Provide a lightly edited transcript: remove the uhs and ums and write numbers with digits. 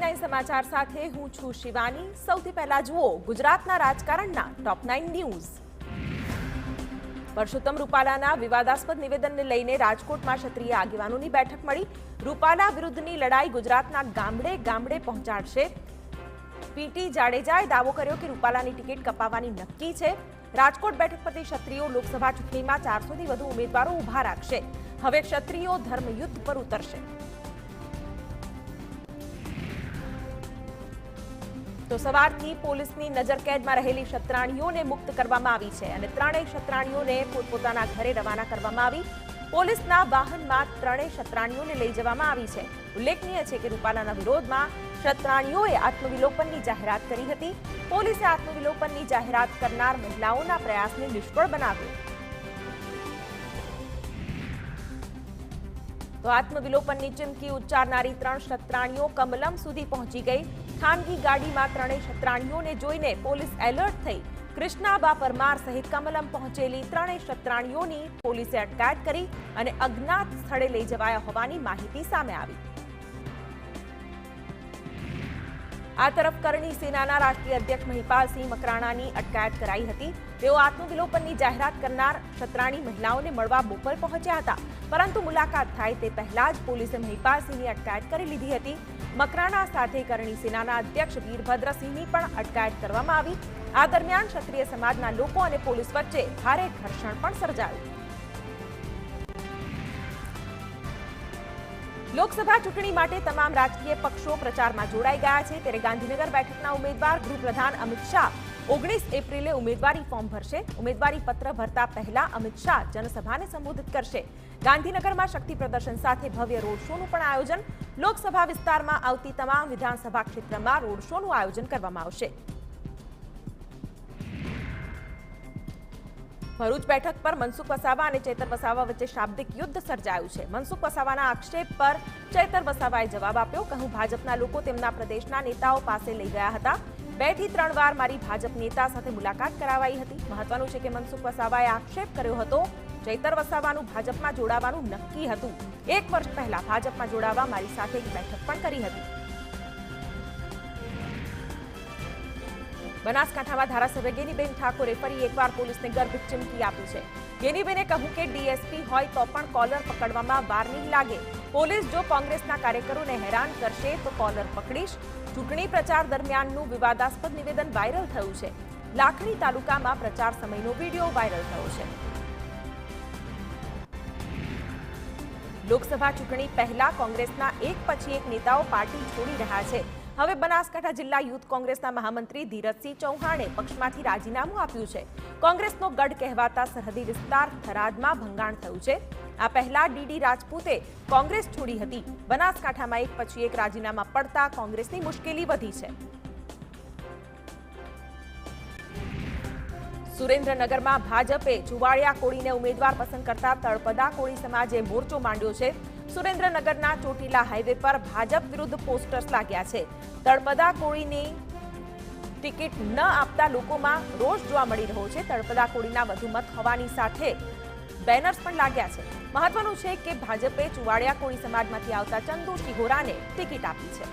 9 સમાચાર સાથે હું છું શિવાની। સૌથી પહેલા જુઓ ગુજરાતના રાજકારણના ટોપ 9 ન્યૂઝ। પરસોત્તમ રૂપાલાના વિવાદાસ્પદ નિવેદનને લઈને રાજકોટમાં ક્ષત્રિય આગેવાનોની બેઠક મળી। રૂપાલા વિરુદ્ધની લડાઈ ગુજરાતના ગામડે ગામડે પહોંચાડશે। પીટી જાડેજાએ દાવો કર્યો કે રૂપાલાની ટિકિટ કપાવવાની નક્કી છે। રાજકોટ બેઠક પરથી ક્ષત્રિયો લોકસભા ચૂંટણીમાં 400 થી વધુ ઉમેદવારો ઊભા રાખશે। હવે ક્ષત્રિયો ધર્મયુદ્ધ પર ઉતરશે। તો સવારથી પોલીસની નજરકેદમાં રહેલી ક્ષત્રાણીઓને મુક્ત કરવામાં આવી છે અને ત્રણેય ક્ષત્રાણીઓને પોતપોતાના ઘરે રવાના કરવામાં આવી। પોલીસના વાહનમાં ત્રણેય ક્ષત્રાણીઓને લઈ જવામાં આવી છે। ઉલ્લેખનીય છે કે રૂપાલાના વિરોધમાં ક્ષત્રાણીઓએ આત્મવિલોપનની જાહેરાત કરી હતી। પોલીસે આત્મવિલોપનની જાહેરાત કરનાર મહિલાઓના પ્રયાસને નિષ્ફળ બનાવ્યો। તો આત્મવિલોપનની ચીમકી ઉચ્ચારનારી ત્રણ ક્ષત્રાણીઓ કમલમ સુધી પહોંચી ગઈ। ખાનગી ગાડીમાં ત્રણેય ક્ષત્રાણીઓને જોઈને પોલીસ એલર્ટ થઈ। કૃષ્ણાબા પરમાર સહિત કમલમ પહોંચેલી ત્રણેય ક્ષત્રાણીઓની પોલીસે અટકાયત કરી અને અજ્ઞાત સ્થળે લઈ જવાયા હોવાની માહિતી સામે આવી। આ તરફ કરણી સેનાના રાષ્ટ્રીય અધ્યક્ષ મહિપાલસિંહ મકરાણાની અટકાયત કરાઈ હતી। તેઓ આત્મવિલોપનની જાહેરાત કરનાર ક્ષત્રાણી મહિલાઓને મળવા બોપલ પહોંચ્યા હતા, પરંતુ મુલાકાત થાય તે પહેલા જ પોલીસે મહિપાલસિંહની અટકાયત કરી લીધી હતી। મકરાણા સાથે કરણી સેનાના અધ્યક્ષ વીરભદ્રસિંહની પણ અટકાયત કરવામાં આવી। આ દરમિયાન ક્ષત્રિય સમાજના લોકો અને પોલીસ વચ્ચે ભારે ઘર્ષણ પણ સર્જાયું। લોકસભા ચૂંટણી માટે તમામ રાજકીય પક્ષો પ્રચારમાં જોડાઈ ગયા છે। ત્યારે ગાંધીનગર બેઠકના ઉમેદવાર ગૃહપ્રધાન અમિત શાહ 19 એપ્રિલે ઉમેદવારી ફોર્મ ભરશે। ઉમેદવારી પત્ર ભરતા પહેલા અમિત શાહ જનસભાને સંબોધિત કરશે। ગાંધીનગરમાં શક્તિ પ્રદર્શન સાથે ભવ્ય રોડ શોનું પણ આયોજન। લોકસભા વિસ્તારમાં આવતી તમામ વિધાનસભા ક્ષેત્રમાં રોડ શોનું આયોજન કરવામાં આવશે। ભરૂચ બેઠક પર મનસુખ વસાવા અને ચૈતર વસાવા વચ્ચે શાબ્દિક યુદ્ધ સર્જાયું છે। મનસુખ વસાવાના આક્ષેપ પર ચૈતર વસાવાએ જવાબ આપ્યો। કહ્યું, ભાજપના લોકો તેમના પ્રદેશના નેતાઓ પાસે લઈ ગયા હતા। 2 થી 3 વાર મારી ભાજપ નેતા સાથે મુલાકાત કરાવાઈ હતી। મહત્વનું છે કે મનસુખ વસાવાએ આક્ષેપ કર્યો હતો ચૈતર વસાવાનું ભાજપમાં જોડાવાનું નક્કી હતું। 1 વર્ષ પહેલા ભાજપમાં જોડાવા મારી સાથે એક બેઠક પણ કરી હતી। બનાસકાંઠામાં ધારાસભ્ય ગેનીબેન ઠાકોરે ફરી એકવાર પોલીસને ગર્ભિત ચીમકી આપી છે। ગેનીબેને કહ્યું કે ડીએસપી હોય તો પણ કોલર પકડવામાં વાર નહીં લાગે। પોલીસ જો કોંગ્રેસના કાર્યકરોને હેરાન કરશે તો કોલર પકડીશ। ચૂંટણી પ્રચાર દરમિયાનનું વિવાદાસ્પદ નિવેદન વાયરલ થયું છે। લાખણી તાલુકામાં પ્રચાર સમયનો વિડીયો વાયરલ થયો છે। લોકસભા ચૂંટણી પહેલા કોંગ્રેસના એક પછી એક નેતાઓ પાર્ટી છોડી રહ્યા છે। હવે બનાસકાંઠા જિલ્લા યુથ કોંગ્રેસના મહામંત્રી ધીરજસિંહ ચૌહાણે પક્ષમાંથી રાજીનામું આપ્યું છે। કોંગ્રેસનો ગઢ કહેવાતા સરહદી વિસ્તાર થરાદમાં ભંગાણ થયું છે। આ પહેલા ડીડી રાજપૂતે કોંગ્રેસ છોડી હતી। બનાસકાંઠામાં એક પછી એક રાજીનામા પડતા કોંગ્રેસની મુશ્કેલી વધી છે। સુરેન્દ્રનગરમાં ભાજપે ચુવાડિયા કોળીને ઉમેદવાર પસંદ કરતા તળપદા કોળી સમાજે મોરચો માંડ્યો છે। સુરેન્દ્રનગરના ચોટીલા હાઈવે પર ભાજપ વિરુદ્ધ પોસ્ટર્સ લાગ્યા છે। તળપદા કોળીની ટિકિટ ન આપતા લોકોમાં રોષ જોવા મળી રહ્યો છે। તળપદા કોળીના વધુ મત હોવાની સાથે બેનર્સ પણ લાગ્યા છે। મહત્વનું છે કે ભાજપે ચુવાડિયા કોળી સમાજમાંથી આવતા ચંદુ શિહોરાને ટિકિટ આપી છે।